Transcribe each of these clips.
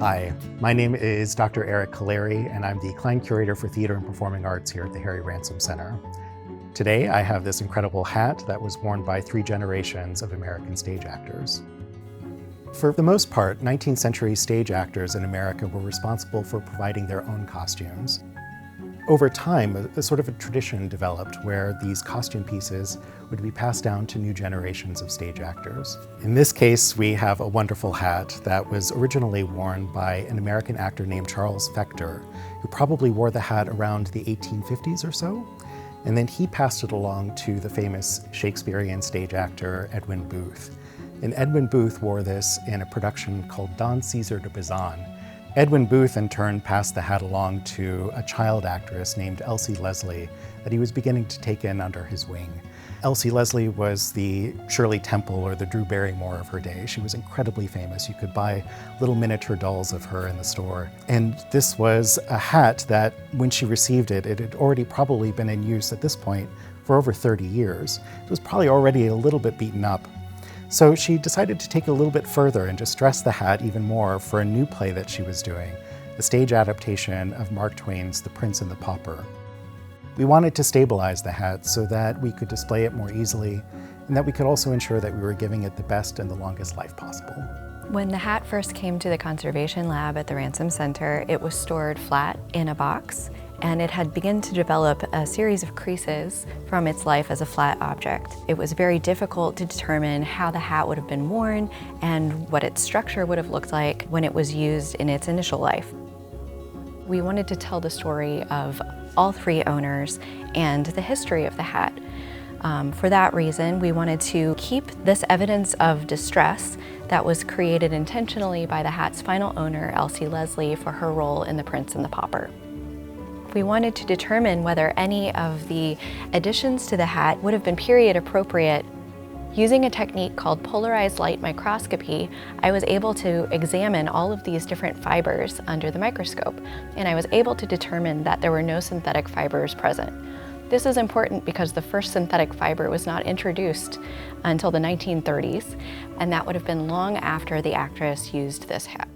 Hi, my name is Dr. Eric Colleary, and I'm the Cline Curator for Theater and Performing Arts here at the Harry Ransom Center. Today, I have this incredible hat that was worn by 3 generations of American stage actors. For the most part, 19th century stage actors in America were responsible for providing their own costumes. Over time, a sort of a tradition developed where these costume pieces would be passed down to new generations of stage actors. In this case, we have a wonderful hat that was originally worn by an American actor named Charles Fector, who probably wore the hat around the 1850s or so. And then he passed it along to the famous Shakespearean stage actor Edwin Booth. And Edwin Booth wore this in a production called Don Caesar de Bazan. Edwin Booth in turn passed the hat along to a child actress named Elsie Leslie that he was beginning to take in under his wing. Elsie Leslie was the Shirley Temple or the Drew Barrymore of her day. She was incredibly famous. You could buy little miniature dolls of her in the store. And this was a hat that, when she received it, it had already probably been in use at this point for over 30 years. It was probably already a little bit beaten up. So she decided to take it a little bit further and just dress the hat even more for a new play that she was doing, a stage adaptation of Mark Twain's The Prince and the Pauper. We wanted to stabilize the hat so that we could display it more easily and that we could also ensure that we were giving it the best and the longest life possible. When the hat first came to the conservation lab at the Ransom Center, it was stored flat in a box, and it had begun to develop a series of creases from its life as a flat object. It was very difficult to determine how the hat would have been worn and what its structure would have looked like when it was used in its initial life. We wanted to tell the story of all 3 owners and the history of the hat. For that reason, we wanted to keep this evidence of distress that was created intentionally by the hat's final owner, Elsie Leslie, for her role in The Prince and the Pauper. We wanted to determine whether any of the additions to the hat would have been period appropriate. Using a technique called polarized light microscopy, I was able to examine all of these different fibers under the microscope, and I was able to determine that there were no synthetic fibers present. This is important because the first synthetic fiber was not introduced until the 1930s, and that would have been long after the actress used this hat.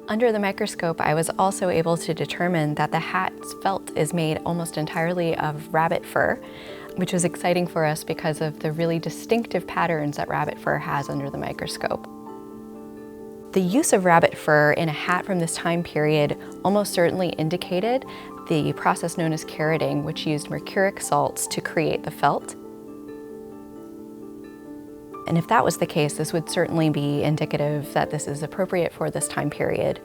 Under the microscope, I was also able to determine that the hat's felt is made almost entirely of rabbit fur, which is exciting for us because of the really distinctive patterns that rabbit fur has under the microscope. The use of rabbit fur in a hat from this time period almost certainly indicated the process known as curating, which used mercuric salts to create the felt. And if that was the case, this would certainly be indicative that this is appropriate for this time period.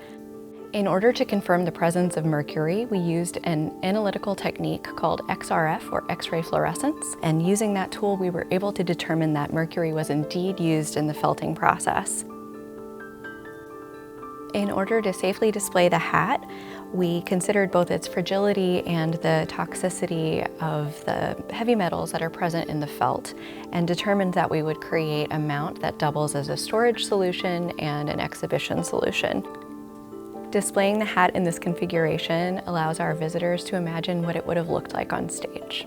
In order to confirm the presence of mercury, we used an analytical technique called XRF, or X-ray fluorescence, and using that tool we were able to determine that mercury was indeed used in the felting process. In order to safely display the hat, we considered both its fragility and the toxicity of the heavy metals that are present in the felt, and determined that we would create a mount that doubles as a storage solution and an exhibition solution. Displaying the hat in this configuration allows our visitors to imagine what it would have looked like on stage.